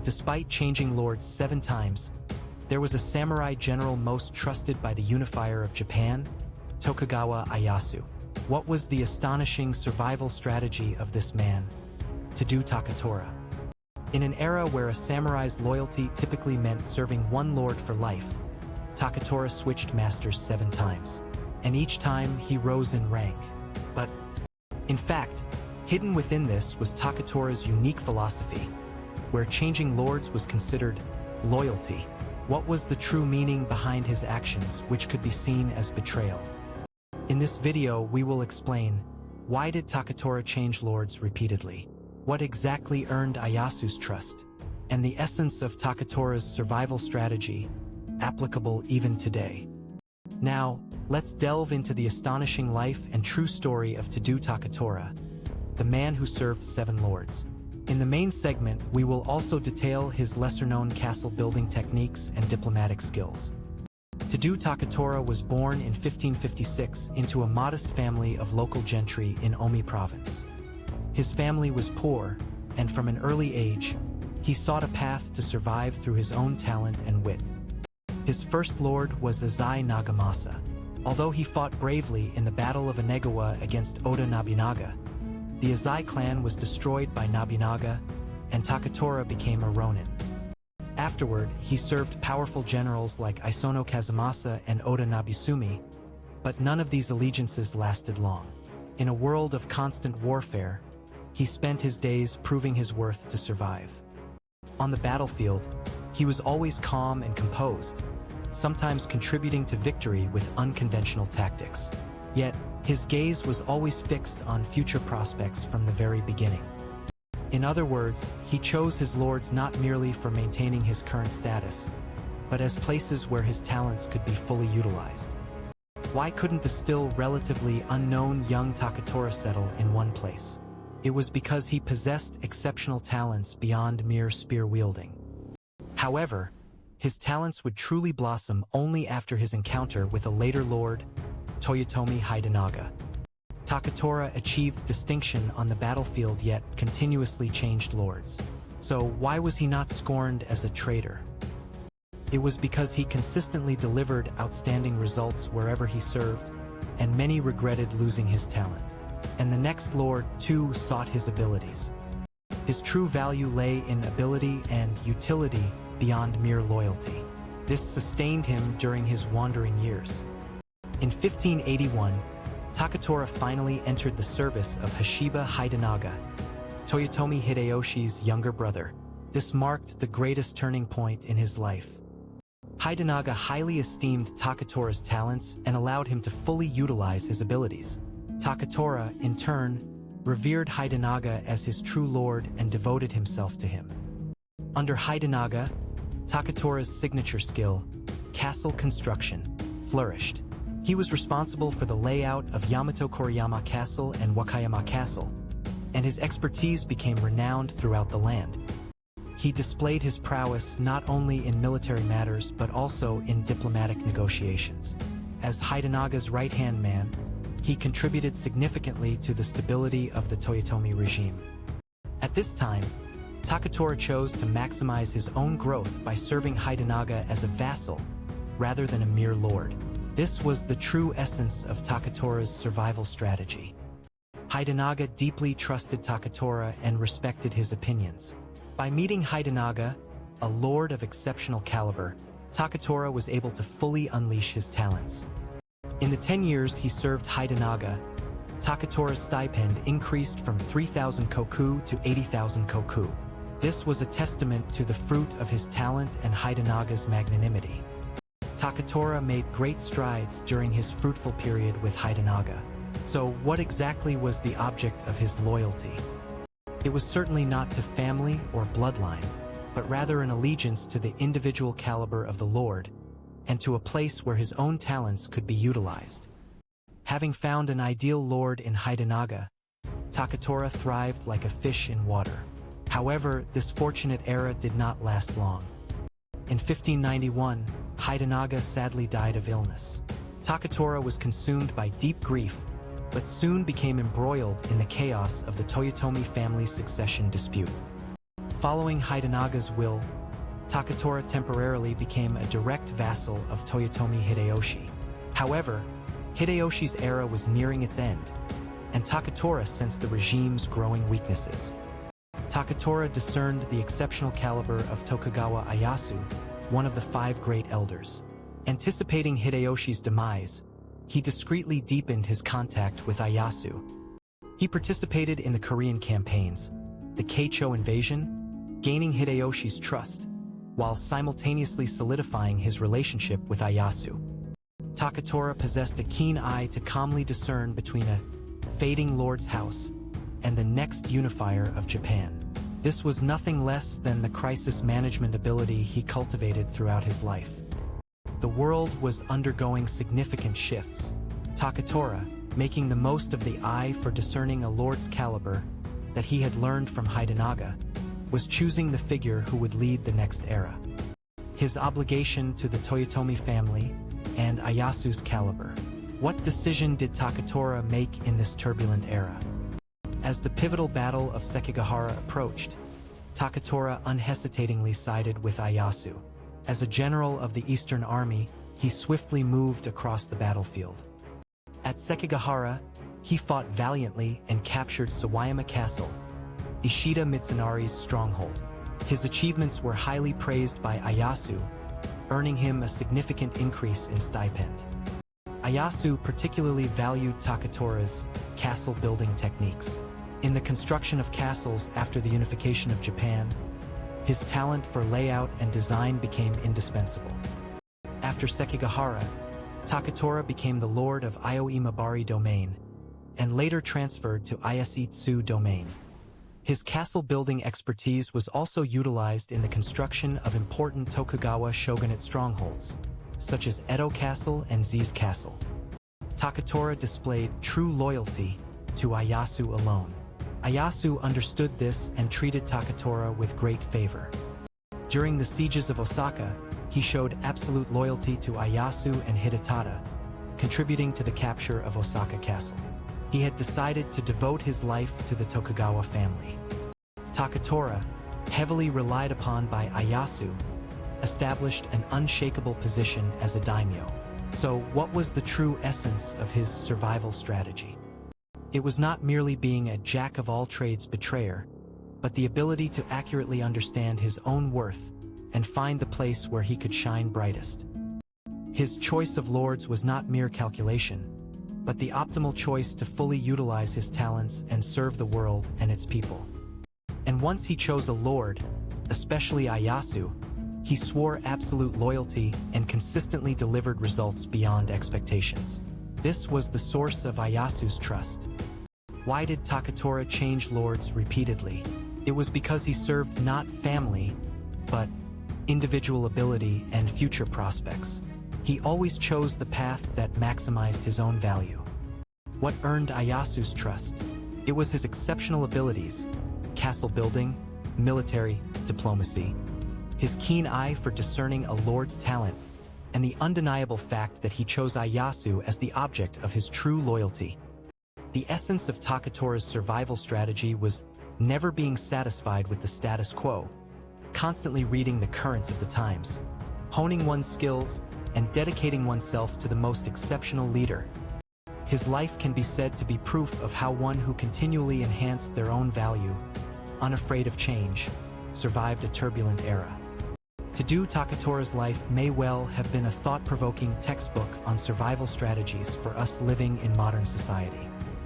Despite changing lords 7 times, there was a samurai general most trusted by the unifier of Japan, Tokugawa Ieyasu. What was the astonishing survival strategy of this man? Todo Takatora. In an era where a samurai's loyalty typically meant serving one lord for life, Takatora switched masters 7 times, and each time he rose in rank. But, in fact, hidden within this was Takatora's unique philosophy, where changing lords was considered loyalty. What was the true meaning behind his actions, which could be seen as betrayal? In this video, we will explain, why did Takatora change lords repeatedly? What exactly earned Ieyasu's trust? And the essence of Takatora's survival strategy, applicable even today. Now, let's delve into the astonishing life and true story of Todo Takatora, the man who served 7 lords. In the main segment, we will also detail his lesser-known castle-building techniques and diplomatic skills. Todo Takatora was born in 1556 into a modest family of local gentry in Omi province. His family was poor, and from an early age, he sought a path to survive through his own talent and wit. His first lord was Azai Nagamasa. Although he fought bravely in the Battle of Inegawa against Oda Nobunaga, the Azai clan was destroyed by Nobunaga, and Takatora became a ronin. Afterward, he served powerful generals like Isono Kazumasa and Oda Nobusumi, but none of these allegiances lasted long. In a world of constant warfare, he spent his days proving his worth to survive. On the battlefield, he was always calm and composed, sometimes contributing to victory with unconventional tactics. Yet, his gaze was always fixed on future prospects from the very beginning. In other words, he chose his lords not merely for maintaining his current status, but as places where his talents could be fully utilized. Why couldn't the still relatively unknown young Takatora settle in one place? It was because he possessed exceptional talents beyond mere spear-wielding. However, his talents would truly blossom only after his encounter with a later lord, Toyotomi Hidenaga. Takatora achieved distinction on the battlefield yet continuously changed lords. So why was he not scorned as a traitor? It was because he consistently delivered outstanding results wherever he served, and many regretted losing his talent. And the next lord, too, sought his abilities. His true value lay in ability and utility beyond mere loyalty. This sustained him during his wandering years. In 1581, Takatora finally entered the service of Hashiba Hidenaga, Toyotomi Hideyoshi's younger brother. This marked the greatest turning point in his life. Hidenaga highly esteemed Takatora's talents and allowed him to fully utilize his abilities. Takatora, in turn, revered Hidenaga as his true lord and devoted himself to him. Under Hidenaga, Takatora's signature skill, castle construction, flourished. He was responsible for the layout of Yamato Koriyama Castle and Wakayama Castle, and his expertise became renowned throughout the land. He displayed his prowess not only in military matters but also in diplomatic negotiations. As Hidenaga's right-hand man, he contributed significantly to the stability of the Toyotomi regime. At this time, Takatora chose to maximize his own growth by serving Hidenaga as a vassal rather than a mere lord. This was the true essence of Takatora's survival strategy. Hidenaga deeply trusted Takatora and respected his opinions. By meeting Hidenaga, a lord of exceptional caliber, Takatora was able to fully unleash his talents. In the 10 years he served Hidenaga, Takatora's stipend increased from 3,000 koku to 80,000 koku. This was a testament to the fruit of his talent and Hidenaga's magnanimity. Takatora made great strides during his fruitful period with Hidenaga. So what exactly was the object of his loyalty? It was certainly not to family or bloodline, but rather an allegiance to the individual caliber of the lord, and to a place where his own talents could be utilized. Having found an ideal lord in Hidenaga, Takatora thrived like a fish in water. However, this fortunate era did not last long. In 1591, Hidenaga sadly died of illness. Takatora was consumed by deep grief, but soon became embroiled in the chaos of the Toyotomi family's succession dispute. Following Hidenaga's will, Takatora temporarily became a direct vassal of Toyotomi Hideyoshi. However, Hideyoshi's era was nearing its end, and Takatora sensed the regime's growing weaknesses. Takatora discerned the exceptional caliber of Tokugawa Ieyasu, one of the 5 great elders. Anticipating Hideyoshi's demise, he discreetly deepened his contact with Ieyasu. He participated in the Korean campaigns, the Keicho invasion, gaining Hideyoshi's trust, while simultaneously solidifying his relationship with Ieyasu. Takatora possessed a keen eye to calmly discern between a fading lord's house and the next unifier of Japan. This was nothing less than the crisis management ability he cultivated throughout his life. The world was undergoing significant shifts. Takatora, making the most of the eye for discerning a lord's caliber that he had learned from Hidenaga, was choosing the figure who would lead the next era. His obligation to the Toyotomi family and Ieyasu's caliber. What decision did Takatora make in this turbulent era? As the pivotal battle of Sekigahara approached, Takatora unhesitatingly sided with Ieyasu. As a general of the Eastern Army, he swiftly moved across the battlefield. At Sekigahara, he fought valiantly and captured Sawayama Castle, Ishida Mitsunari's stronghold. His achievements were highly praised by Ieyasu, earning him a significant increase in stipend. Ieyasu particularly valued Takatora's castle-building techniques. In the construction of castles after the unification of Japan, his talent for layout and design became indispensable. After Sekigahara, Takatora became the lord of Aoimabari domain and later transferred to Ieyasu domain. His castle-building expertise was also utilized in the construction of important Tokugawa shogunate strongholds, such as Edo Castle and Ziz Castle. Takatora displayed true loyalty to Ieyasu alone. Ieyasu understood this and treated Takatora with great favor. During the sieges of Osaka, he showed absolute loyalty to Ieyasu and Hidetada, contributing to the capture of Osaka Castle. He had decided to devote his life to the Tokugawa family. Takatora, heavily relied upon by Ieyasu, established an unshakable position as a daimyo. So, what was the true essence of his survival strategy? It was not merely being a jack-of-all-trades betrayer, but the ability to accurately understand his own worth and find the place where he could shine brightest. His choice of lords was not mere calculation, but the optimal choice to fully utilize his talents and serve the world and its people. And once he chose a lord, especially Ieyasu, he swore absolute loyalty and consistently delivered results beyond expectations. This was the source of Ieyasu's trust. Why did Takatora change lords repeatedly? It was because he served not family, but individual ability and future prospects. He always chose the path that maximized his own value. What earned Ieyasu's trust? It was his exceptional abilities, castle building, military, diplomacy, his keen eye for discerning a lord's talent, and the undeniable fact that he chose Ieyasu as the object of his true loyalty. The essence of Takatora's survival strategy was never being satisfied with the status quo, constantly reading the currents of the times, honing one's skills, and dedicating oneself to the most exceptional leader. His life can be said to be proof of how one who continually enhanced their own value, unafraid of change, survived a turbulent era. To do Takatora's life may well have been a thought-provoking textbook on survival strategies for us living in modern society.